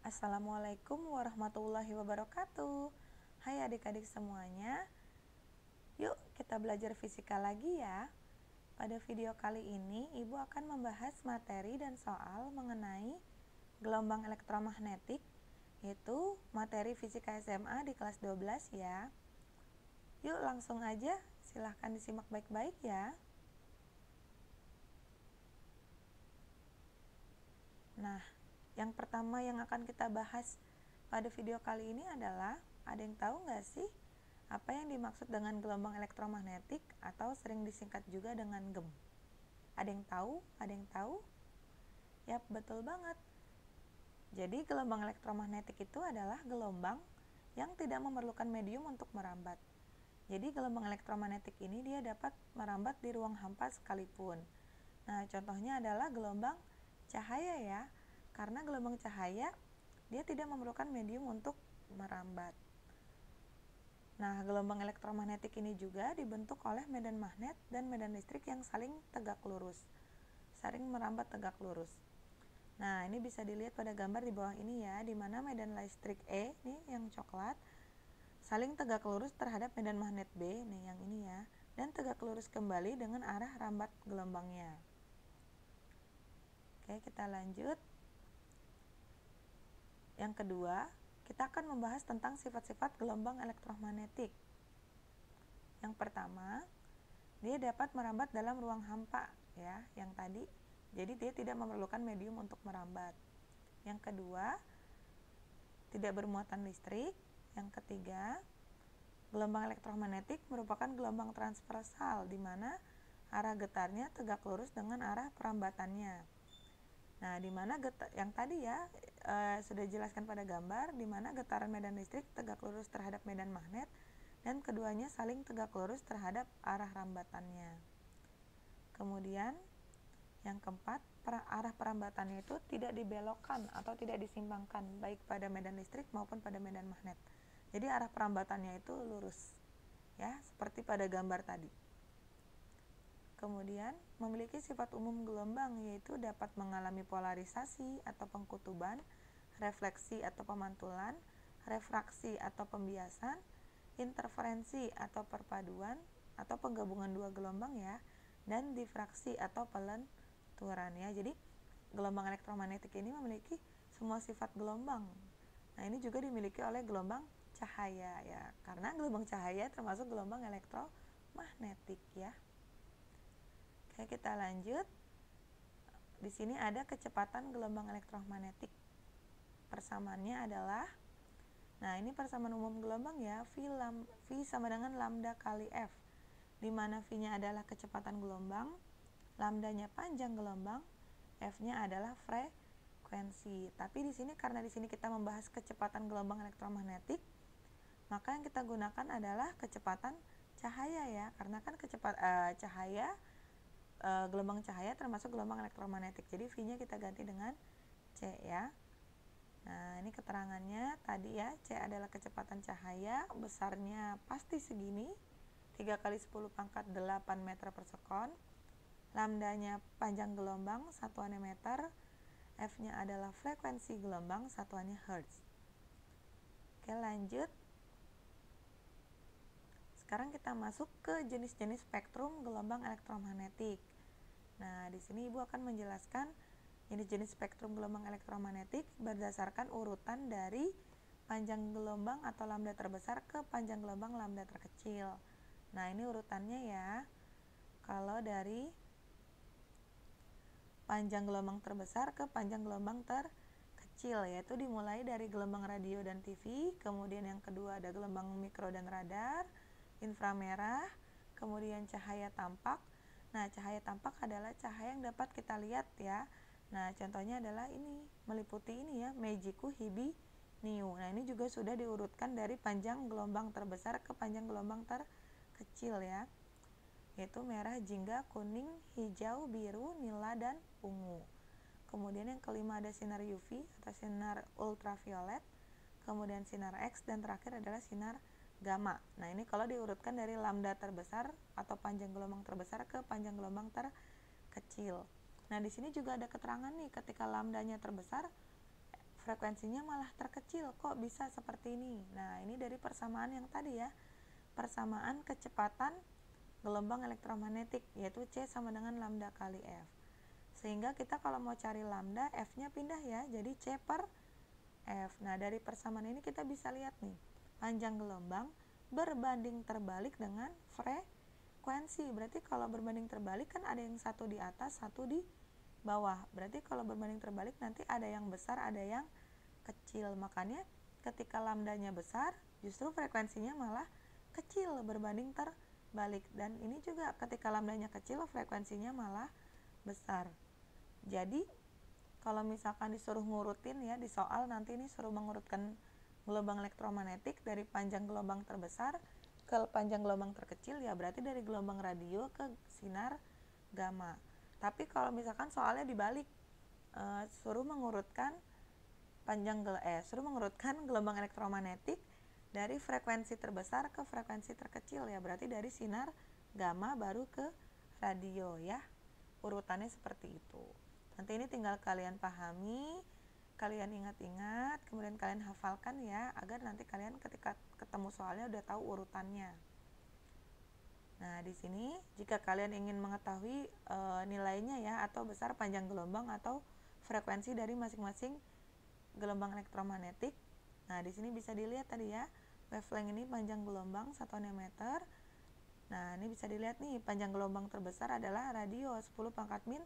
Assalamualaikum warahmatullahi wabarakatuh. Hai adik-adik semuanya. Yuk kita belajar fisika lagi ya. Pada video kali ini Ibu akan membahas materi dan soal mengenai gelombang elektromagnetik, yaitu materi fisika SMA di kelas 12 ya. Yuk langsung aja, silahkan disimak baik-baik ya. Nah, yang pertama yang akan kita bahas pada video kali ini adalah, ada yang tahu nggak sih apa yang dimaksud dengan gelombang elektromagnetik atau sering disingkat juga dengan GEM? Ada yang tahu? Ada yang tahu? Yap, betul banget. Jadi gelombang elektromagnetik itu adalah gelombang yang tidak memerlukan medium untuk merambat. Jadi gelombang elektromagnetik ini dia dapat merambat di ruang hampa sekalipun. Nah, contohnya adalah gelombang cahaya ya. Karena gelombang cahaya dia tidak memerlukan medium untuk merambat. Nah, gelombang elektromagnetik ini juga dibentuk oleh medan magnet dan medan listrik yang saling tegak lurus. Saling merambat tegak lurus. Nah, ini bisa dilihat pada gambar di bawah ini ya, di mana medan listrik E, nih yang coklat, saling tegak lurus terhadap medan magnet B, nih yang ini ya, dan tegak lurus kembali dengan arah rambat gelombangnya. Oke, kita lanjut. Yang kedua, kita akan membahas tentang sifat-sifat gelombang elektromagnetik. Yang pertama, dia dapat merambat dalam ruang hampa ya, yang tadi. Jadi dia tidak memerlukan medium untuk merambat. Yang kedua, tidak bermuatan listrik. Yang ketiga, gelombang elektromagnetik merupakan gelombang transversal di mana arah getarnya tegak lurus dengan arah perambatannya. Nah, di mana yang tadi ya sudah dijelaskan pada gambar, di mana getaran medan listrik tegak lurus terhadap medan magnet dan keduanya saling tegak lurus terhadap arah rambatannya. Kemudian yang keempat, arah perambatannya itu tidak dibelokkan atau tidak disimpangkan baik pada medan listrik maupun pada medan magnet. Jadi arah perambatannya itu lurus ya, seperti pada gambar tadi. Kemudian memiliki sifat umum gelombang, yaitu dapat mengalami polarisasi atau pengkutuban, refleksi atau pemantulan, refraksi atau pembiasan, interferensi atau perpaduan atau penggabungan dua gelombang ya, dan difraksi atau pelenturan ya. Jadi gelombang elektromagnetik ini memiliki semua sifat gelombang. Nah, ini juga dimiliki oleh gelombang cahaya ya, karena gelombang cahaya termasuk gelombang elektromagnetik ya. Oke, kita lanjut. Di sini ada kecepatan gelombang elektromagnetik. Persamaannya adalah, nah ini persamaan umum gelombang ya, V sama dengan lambda kali F, di mana V-nya adalah kecepatan gelombang, lambdanya panjang gelombang, F-nya adalah frekuensi. Tapi di sini karena di sini kita membahas kecepatan gelombang elektromagnetik, maka yang kita gunakan adalah kecepatan cahaya ya, karena kan gelombang cahaya termasuk gelombang elektromagnetik. Jadi V-nya kita ganti dengan C ya. Nah, ini keterangannya tadi ya, C adalah kecepatan cahaya, besarnya pasti segini, 3 kali 10 pangkat 8 meter per sekon. Lambdanya panjang gelombang, satuannya meter. F-nya adalah frekuensi gelombang, satuannya hertz. Oke, lanjut. Sekarang kita masuk ke jenis-jenis spektrum gelombang elektromagnetik. Nah, di sini Ibu akan menjelaskan jenis-jenis spektrum gelombang elektromagnetik berdasarkan urutan dari panjang gelombang atau lambda terbesar ke panjang gelombang lambda terkecil. Nah, ini urutannya ya. Kalau dari panjang gelombang terbesar ke panjang gelombang terkecil, yaitu dimulai dari gelombang radio dan TV, kemudian yang kedua ada gelombang mikro dan radar, inframerah, kemudian cahaya tampak. Nah, cahaya tampak adalah cahaya yang dapat kita lihat ya. Nah, contohnya adalah ini, meliputi ini ya, Meijiku Hibi Niu. Nah, ini juga sudah diurutkan dari panjang gelombang terbesar ke panjang gelombang terkecil ya, yaitu merah, jingga, kuning, hijau, biru, nila, dan ungu. Kemudian yang kelima ada sinar UV atau sinar ultraviolet, kemudian sinar X, dan terakhir adalah sinar gamma. Nah, ini kalau diurutkan dari lambda terbesar atau panjang gelombang terbesar ke panjang gelombang terkecil. Nah, di sini juga ada keterangan nih, ketika lambdanya terbesar, frekuensinya malah terkecil, kok bisa seperti ini? Nah, ini dari persamaan yang tadi ya, persamaan kecepatan gelombang elektromagnetik, yaitu C sama dengan lambda kali F. Sehingga kita kalau mau cari lambda, F-nya pindah ya, jadi C per F. Nah, dari persamaan ini kita bisa lihat nih, panjang gelombang berbanding terbalik dengan frekuensi. Berarti kalau berbanding terbalik kan ada yang satu di atas, satu di bawah. Berarti kalau berbanding terbalik nanti ada yang besar, ada yang kecil. Makanya ketika lambdanya besar, justru frekuensinya malah kecil berbanding terbalik. Dan ini juga ketika lambdanya kecil, frekuensinya malah besar. Jadi kalau misalkan disuruh ngurutin ya di soal nanti ini suruh mengurutkan gelombang elektromagnetik dari panjang gelombang terbesar ke panjang gelombang terkecil, ya berarti dari gelombang radio ke sinar gamma. Tapi kalau misalkan soalnya dibalik, suruh mengurutkan suruh mengurutkan gelombang elektromagnetik dari frekuensi terbesar ke frekuensi terkecil, ya berarti dari sinar gamma baru ke radio ya. Urutannya seperti itu. Nanti ini tinggal kalian pahami, kalian ingat-ingat, kemudian kalian hafalkan ya, agar nanti kalian ketika ketemu soalnya udah tahu urutannya. Nah, di sini jika kalian ingin mengetahui nilainya ya, atau besar panjang gelombang atau frekuensi dari masing-masing gelombang elektromagnetik. Nah, di sini bisa dilihat tadi ya, wavelength ini panjang gelombang 1 nanometer. Nah, ini bisa dilihat nih, panjang gelombang terbesar adalah radio 10 pangkat min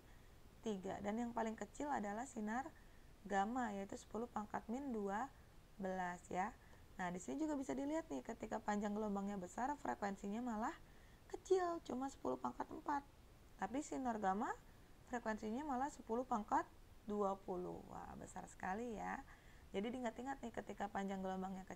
3, dan yang paling kecil adalah sinar gamma, yaitu 10 pangkat min 12 ya. Nah, di sini juga bisa dilihat nih, ketika panjang gelombangnya besar, frekuensinya malah kecil, cuma 10 pangkat 4. Tapi sinar gamma frekuensinya malah 10 pangkat 20. Wah, besar sekali ya. Jadi diingat-ingat nih, ketika panjang gelombangnya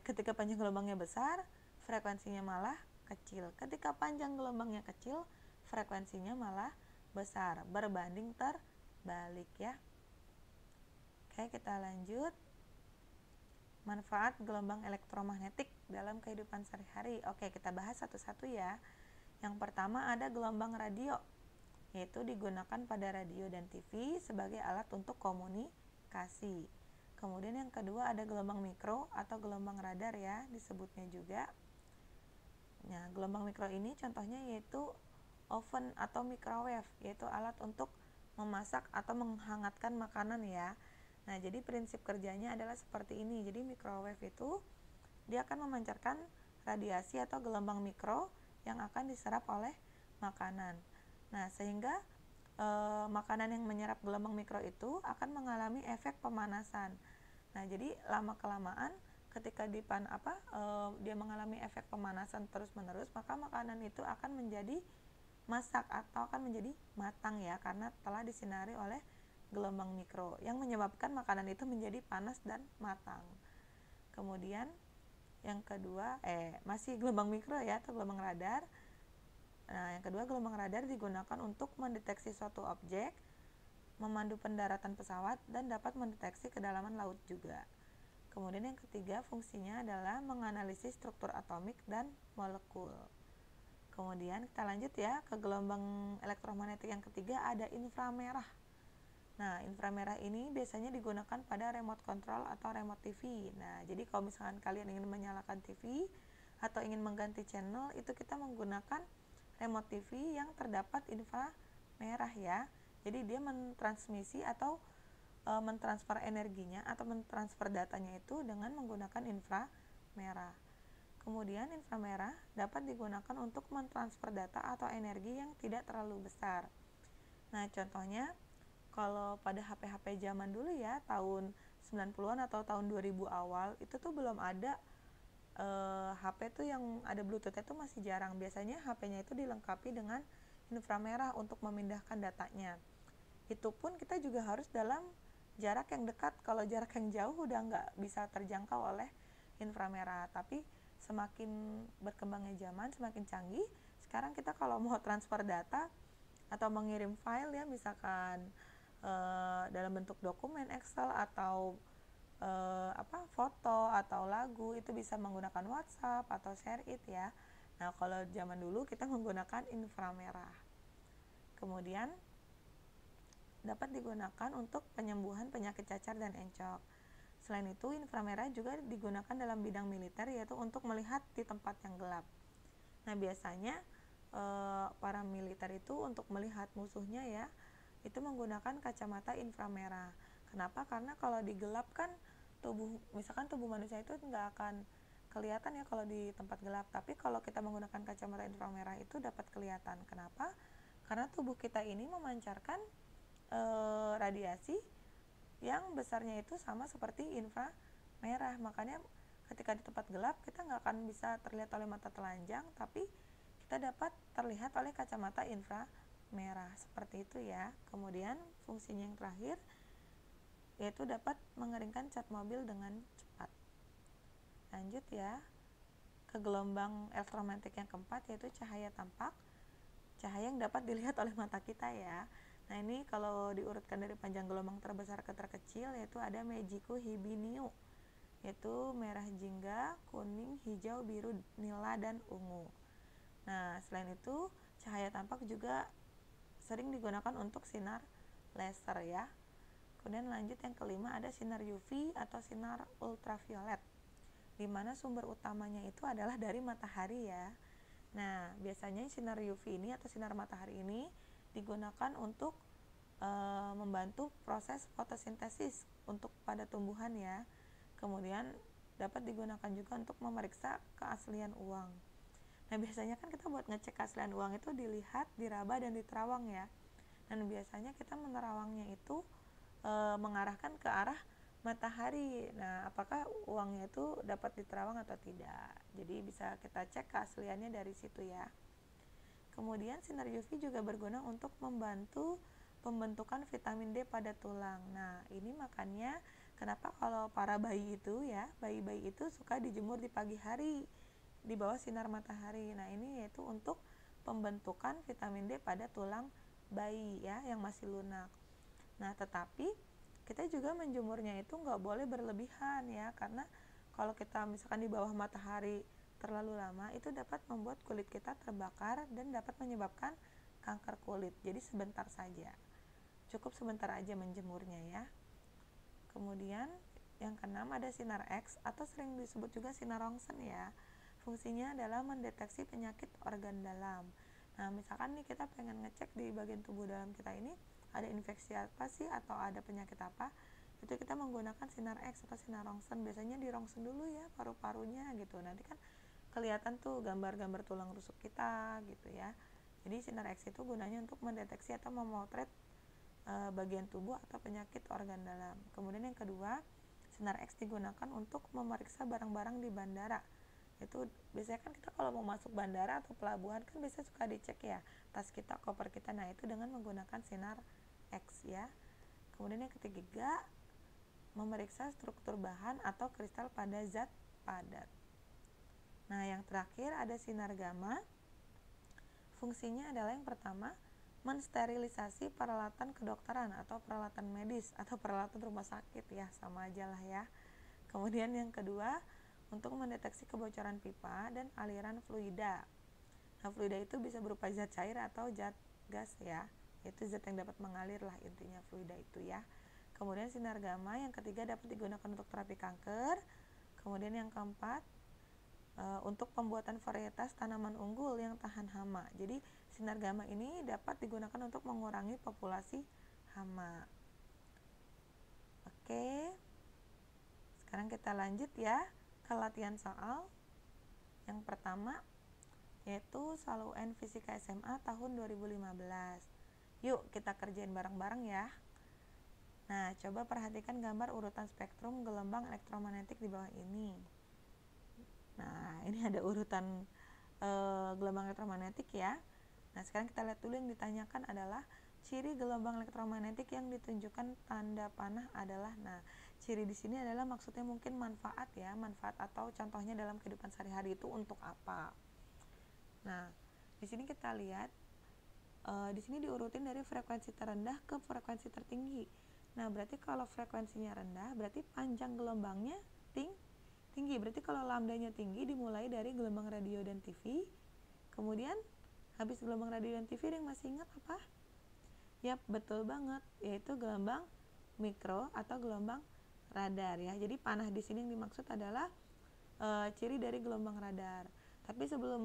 ketika panjang gelombangnya besar, frekuensinya malah kecil. Ketika panjang gelombangnya kecil, frekuensinya malah besar, berbanding terbalik ya. Oke, kita lanjut. Manfaat gelombang elektromagnetik dalam kehidupan sehari-hari. Oke, kita bahas satu-satu ya. Yang pertama ada gelombang radio, yaitu digunakan pada radio dan TV sebagai alat untuk komunikasi. Kemudian yang kedua ada gelombang mikro atau gelombang radar ya, disebutnya juga. Nah, gelombang mikro ini contohnya yaitu oven atau microwave, yaitu alat untuk memasak atau menghangatkan makanan ya. Nah, jadi prinsip kerjanya adalah seperti ini. Jadi microwave itu dia akan memancarkan radiasi atau gelombang mikro yang akan diserap oleh makanan. Nah, sehingga makanan yang menyerap gelombang mikro itu akan mengalami efek pemanasan. Nah, jadi lama-kelamaan ketika dia mengalami efek pemanasan terus-menerus, maka makanan itu akan menjadi masak atau akan menjadi matang ya, karena telah disinari oleh gelombang mikro yang menyebabkan makanan itu menjadi panas dan matang. Kemudian yang kedua masih gelombang mikro ya, atau gelombang radar. Nah, yang kedua, gelombang radar digunakan untuk mendeteksi suatu objek, memandu pendaratan pesawat, dan dapat mendeteksi kedalaman laut juga. Kemudian yang ketiga, fungsinya adalah menganalisis struktur atomik dan molekul. Kemudian kita lanjut ya ke gelombang elektromagnetik yang ketiga, ada inframerah. Nah, inframerah ini biasanya digunakan pada remote control atau remote TV. Nah, jadi kalau misalkan kalian ingin menyalakan TV atau ingin mengganti channel, itu kita menggunakan remote TV yang terdapat inframerah ya. Jadi dia mentransmisi atau mentransfer energinya atau mentransfer datanya itu dengan menggunakan inframerah. Kemudian inframerah dapat digunakan untuk mentransfer data atau energi yang tidak terlalu besar. Nah, contohnya kalau pada HP-HP zaman dulu ya, tahun 90-an atau tahun 2000 awal, itu tuh belum ada HP tuh yang ada Bluetooth-nya tuh masih jarang. Biasanya HP-nya itu dilengkapi dengan inframerah untuk memindahkan datanya. Itu pun kita juga harus dalam jarak yang dekat. Kalau jarak yang jauh udah nggak bisa terjangkau oleh inframerah. Tapi semakin berkembangnya zaman, semakin canggih, sekarang kita kalau mau transfer data atau mengirim file ya, misalkan dalam bentuk dokumen Excel atau foto atau lagu, itu bisa menggunakan WhatsApp atau ShareIt ya. Nah, kalau zaman dulu kita menggunakan inframerah. Kemudian dapat digunakan untuk penyembuhan penyakit cacar dan encok. Selain itu, inframerah juga digunakan dalam bidang militer, yaitu untuk melihat di tempat yang gelap. Nah, biasanya para militer itu untuk melihat musuhnya ya, itu menggunakan kacamata inframerah. Kenapa? Karena kalau digelapkan misalkan tubuh manusia itu nggak akan kelihatan ya kalau di tempat gelap. Tapi kalau kita menggunakan kacamata inframerah itu dapat kelihatan. Kenapa? Karena tubuh kita ini memancarkan radiasi yang besarnya itu sama seperti inframerah. Makanya ketika di tempat gelap kita nggak akan bisa terlihat oleh mata telanjang, tapi kita dapat terlihat oleh kacamata inframerah seperti itu ya. Kemudian fungsinya yang terakhir yaitu dapat mengeringkan cat mobil dengan cepat. Lanjut ya ke gelombang elektromagnetik yang keempat, yaitu cahaya tampak, cahaya yang dapat dilihat oleh mata kita ya. Nah, ini kalau diurutkan dari panjang gelombang terbesar ke terkecil, yaitu ada Meiji-ku Hibiniu, yaitu merah jingga, kuning, hijau, biru, nila, dan ungu. Nah, selain itu cahaya tampak juga sering digunakan untuk sinar laser ya. Kemudian lanjut yang kelima, ada sinar UV atau sinar ultraviolet, di mana sumber utamanya itu adalah dari matahari ya. Nah, biasanya sinar UV ini atau sinar matahari ini digunakan untuk membantu proses fotosintesis untuk pada tumbuhan ya. Kemudian dapat digunakan juga untuk memeriksa keaslian uang. Nah, biasanya kan kita buat ngecek keaslian uang itu dilihat, diraba, dan diterawang ya. Dan biasanya kita menerawangnya itu mengarahkan ke arah matahari. Nah, apakah uangnya itu dapat diterawang atau tidak? Jadi bisa kita cek keasliannya dari situ ya. Kemudian sinar UV juga berguna untuk membantu pembentukan vitamin D pada tulang. Nah, ini makanya kenapa kalau para bayi itu ya, bayi-bayi itu suka dijemur di pagi hari di bawah sinar matahari. Nah, ini yaitu untuk pembentukan vitamin D pada tulang bayi ya yang masih lunak. Nah, tetapi kita juga menjemurnya itu nggak boleh berlebihan ya, karena kalau kita misalkan di bawah matahari terlalu lama itu dapat membuat kulit kita terbakar dan dapat menyebabkan kanker kulit. Jadi sebentar saja, cukup sebentar aja menjemurnya ya. Kemudian yang keenam ada sinar X atau sering disebut juga sinar Röntgen ya. Fungsinya adalah mendeteksi penyakit organ dalam. Nah, misalkan nih kita pengen ngecek di bagian tubuh dalam kita ini ada infeksi apa sih atau ada penyakit apa, itu kita menggunakan sinar X atau sinar Röntgen. Biasanya di Röntgen dulu ya paru-parunya gitu, nanti kan kelihatan tuh gambar-gambar tulang rusuk kita gitu ya. Jadi sinar X itu gunanya untuk mendeteksi atau memotret bagian tubuh atau penyakit organ dalam. Kemudian yang kedua, sinar X digunakan untuk memeriksa barang-barang di bandara. Itu biasanya kan kita kalau mau masuk bandara atau pelabuhan kan biasanya suka dicek ya tas kita, koper kita. Nah, itu dengan menggunakan sinar X ya. Kemudian yang ketiga, memeriksa struktur bahan atau kristal pada zat padat. Nah, yang terakhir ada sinar gamma. Fungsinya adalah yang pertama, mensterilisasi peralatan kedokteran atau peralatan medis atau peralatan rumah sakit ya, sama aja lah ya. Kemudian yang kedua, untuk mendeteksi kebocoran pipa dan aliran fluida. Nah, fluida itu bisa berupa zat cair atau zat gas ya, yaitu zat yang dapat mengalir lah intinya fluida itu ya. Kemudian sinar gamma yang ketiga dapat digunakan untuk terapi kanker. Kemudian yang keempat, untuk pembuatan varietas tanaman unggul yang tahan hama. Jadi sinar gamma ini dapat digunakan untuk mengurangi populasi hama. Oke, sekarang kita lanjut ya ke latihan soal. Yang pertama yaitu soal UN Fisika SMA tahun 2015. Yuk kita kerjain bareng-bareng ya. Nah, coba perhatikan gambar urutan spektrum gelombang elektromagnetik di bawah ini. Nah, ini ada urutan gelombang elektromagnetik ya. Nah, sekarang kita lihat dulu yang ditanyakan adalah ciri gelombang elektromagnetik yang ditunjukkan tanda panah adalah. Nah, ciri di sini adalah maksudnya mungkin manfaat ya, manfaat atau contohnya dalam kehidupan sehari-hari itu untuk apa. Nah, di sini kita lihat di sini diurutin dari frekuensi terendah ke frekuensi tertinggi. Nah, berarti kalau frekuensinya rendah, berarti panjang gelombangnya tinggi. Berarti kalau lambdanya tinggi dimulai dari gelombang radio dan TV. Kemudian habis gelombang radio dan TV yang masih ingat apa? Yap, betul banget, yaitu gelombang mikro atau gelombang radar ya. Jadi panah di sini yang dimaksud adalah ciri dari gelombang radar. Tapi sebelum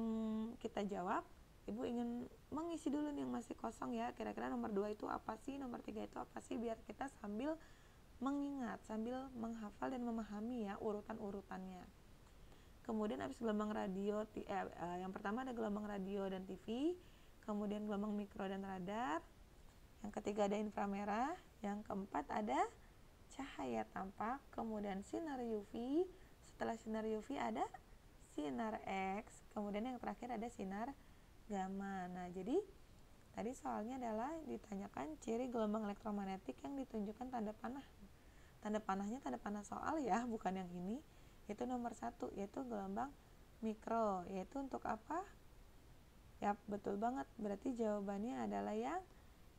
kita jawab, Ibu ingin mengisi dulu nih yang masih kosong ya. Kira-kira nomor 2 itu apa sih, nomor 3 itu apa sih, biar kita sambil mengingat, sambil menghafal dan memahami ya urutan-urutannya. Kemudian habis gelombang radio, yang pertama ada gelombang radio dan TV, kemudian gelombang mikro dan radar, yang ketiga ada inframerah, yang keempat ada cahaya tampak, kemudian sinar UV, setelah sinar UV ada sinar X, kemudian yang terakhir ada sinar gamma. Nah, jadi tadi soalnya adalah ditanyakan ciri gelombang elektromagnetik yang ditunjukkan tanda panah. Tanda panahnya tanda panah soal ya, bukan yang ini. Itu nomor 1, yaitu gelombang mikro. Yaitu untuk apa? Ya, betul banget. Berarti jawabannya adalah yang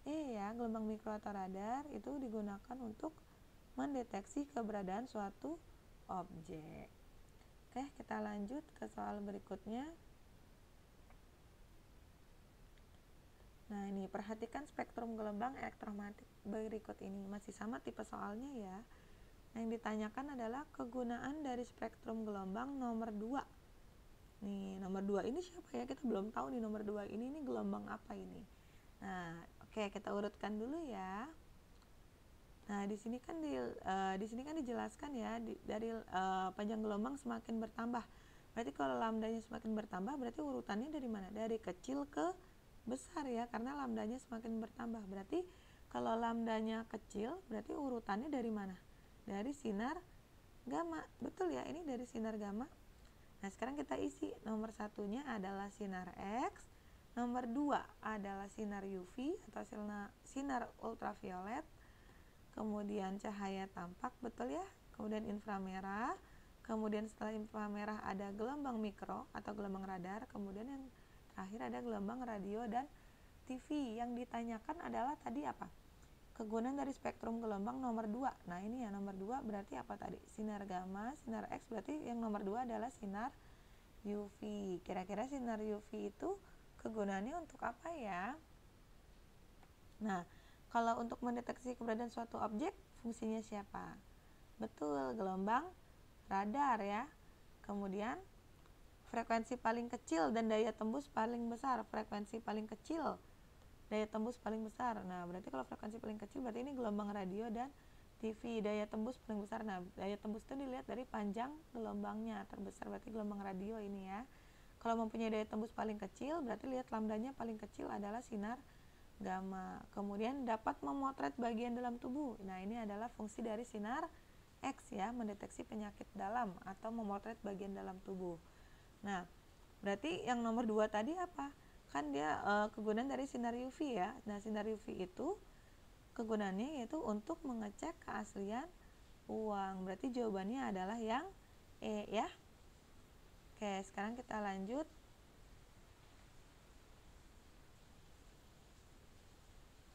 E ya, gelombang mikro atau radar itu digunakan untuk mendeteksi keberadaan suatu objek. Oke, kita lanjut ke soal berikutnya. Nah, ini perhatikan spektrum gelombang elektromagnetik berikut ini. Masih sama tipe soalnya ya. Yang ditanyakan adalah kegunaan dari spektrum gelombang nomor 2. Nih, nomor 2 ini siapa ya? Kita belum tahu nih nomor 2 ini gelombang apa ini. Nah, oke, kita urutkan dulu ya. Nah, di sini kan dijelaskan ya dari panjang gelombang semakin bertambah. Berarti kalau lambdanya semakin bertambah, berarti urutannya dari mana? Dari kecil ke besar ya, karena lambdanya semakin bertambah. Berarti kalau lambdanya kecil, berarti urutannya dari mana? Dari sinar gamma. Betul ya, ini dari sinar gamma. Nah, sekarang kita isi. Nomor 1-nya adalah sinar X, nomor 2 adalah sinar UV atau sinar ultraviolet, kemudian cahaya tampak, betul ya, kemudian inframerah, kemudian setelah inframerah ada gelombang mikro atau gelombang radar, kemudian yang terakhir ada gelombang radio dan TV. Yang ditanyakan adalah tadi apa? Kegunaan dari spektrum gelombang nomor 2. Nah, ini ya nomor 2 berarti apa tadi? Sinar gamma, sinar X, berarti yang nomor 2 adalah sinar UV. Kira-kira sinar UV itu kegunaannya untuk apa ya? Nah, kalau untuk mendeteksi keberadaan suatu objek, fungsinya siapa? Betul, gelombang radar ya. Kemudian frekuensi paling kecil dan daya tembus paling besar. Frekuensi paling kecil, daya tembus paling besar. Nah, berarti kalau frekuensi paling kecil berarti ini gelombang radio dan TV. Daya tembus paling besar. Nah, daya tembus itu dilihat dari panjang gelombangnya. Terbesar berarti gelombang radio ini ya. Kalau mempunyai daya tembus paling kecil, berarti lihat lambdanya paling kecil adalah sinar gamma. Kemudian dapat memotret bagian dalam tubuh. Nah, ini adalah fungsi dari sinar X ya, mendeteksi penyakit dalam atau memotret bagian dalam tubuh. Nah, berarti yang nomor 2 tadi apa? Kan dia kegunaan dari sinar UV ya. Nah, sinar UV itu kegunaannya yaitu untuk mengecek keaslian uang. Berarti jawabannya adalah yang E ya. Oke, sekarang kita lanjut.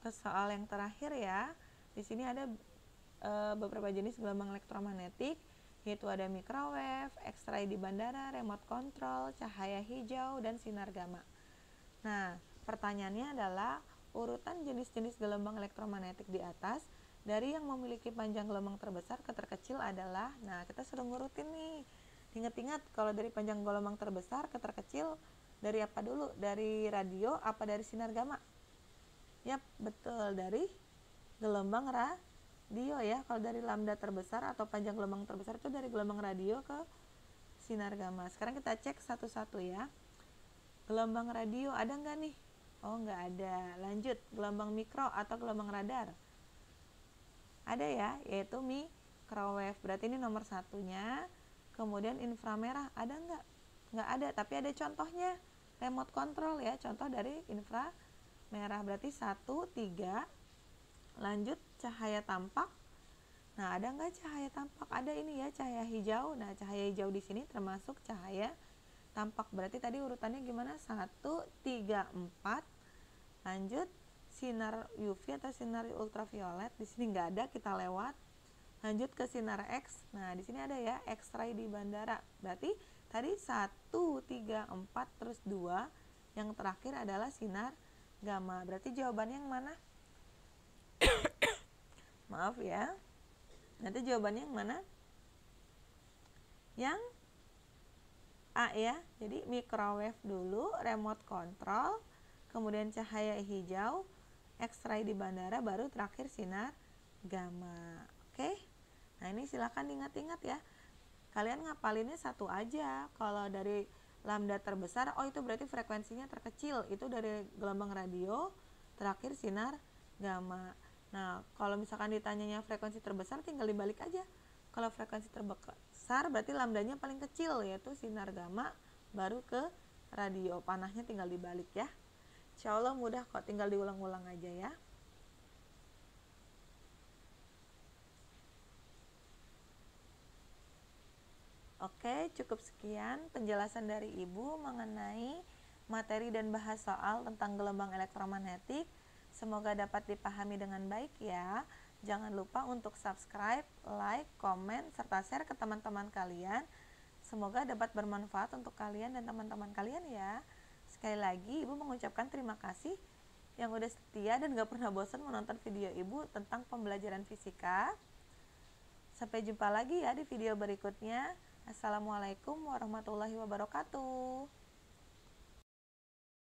Ke soal yang terakhir ya. Di sini ada beberapa jenis gelombang elektromagnetik, yaitu ada microwave, X-ray di bandara, remote control, cahaya hijau, dan sinar gamma. Nah, pertanyaannya adalah urutan jenis-jenis gelombang elektromagnetik di atas dari yang memiliki panjang gelombang terbesar ke terkecil adalah, nah kita sudah ngurutin nih. Ingat-ingat kalau dari panjang gelombang terbesar ke terkecil dari apa dulu? Dari radio apa dari sinar gamma? Yap, betul, dari gelombang radio ya. Kalau dari lambda terbesar atau panjang gelombang terbesar itu dari gelombang radio ke sinar gamma. Sekarang kita cek satu-satu ya. Gelombang radio ada nggak nih? Oh, nggak ada. Lanjut, gelombang mikro atau gelombang radar? Ada ya, yaitu microwave. Berarti ini nomor 1-nya. Kemudian inframerah ada nggak? Nggak ada, tapi ada contohnya. Remote control ya, contoh dari inframerah. Berarti 1, 3. Lanjut, cahaya tampak. Nah, ada nggak cahaya tampak? Ada ini ya, cahaya hijau. Nah, cahaya hijau di sini termasuk cahaya tampak. Berarti tadi urutannya gimana? 1, 3, 4. Lanjut, sinar UV atau sinar ultraviolet. Di sini nggak ada, kita lewat. Lanjut ke sinar X. Nah, di sini ada ya, X-ray di bandara. Berarti tadi 1, 3, 4, terus 2. Yang terakhir adalah sinar gamma. Berarti jawabannya yang mana? Maaf ya. Nanti jawabannya yang mana? Yang A ya. Jadi microwave dulu, remote control, kemudian cahaya hijau, X-ray di bandara, baru terakhir sinar gamma. Oke. Nah, ini silakan diingat-ingat ya. Kalian ngapalinnya satu aja. Kalau dari lambda terbesar, oh itu berarti frekuensinya terkecil. Itu dari gelombang radio, terakhir sinar gamma. Nah, kalau misalkan ditanyanya frekuensi terbesar, tinggal dibalik aja. Kalau frekuensi terbesar berarti lambdanya paling kecil, yaitu sinar gamma, baru ke radio. Panahnya tinggal dibalik ya. Insya Allah mudah kok, tinggal diulang-ulang aja ya. Oke, cukup sekian penjelasan dari Ibu mengenai materi dan bahas soal tentang gelombang elektromagnetik. Semoga dapat dipahami dengan baik ya. Jangan lupa untuk subscribe, like, komen, serta share ke teman-teman kalian. Semoga dapat bermanfaat untuk kalian dan teman-teman kalian ya. Sekali lagi, Ibu mengucapkan terima kasih yang udah setia dan gak pernah bosan menonton video Ibu tentang pembelajaran fisika. Sampai jumpa lagi ya di video berikutnya. Assalamualaikum warahmatullahi wabarakatuh.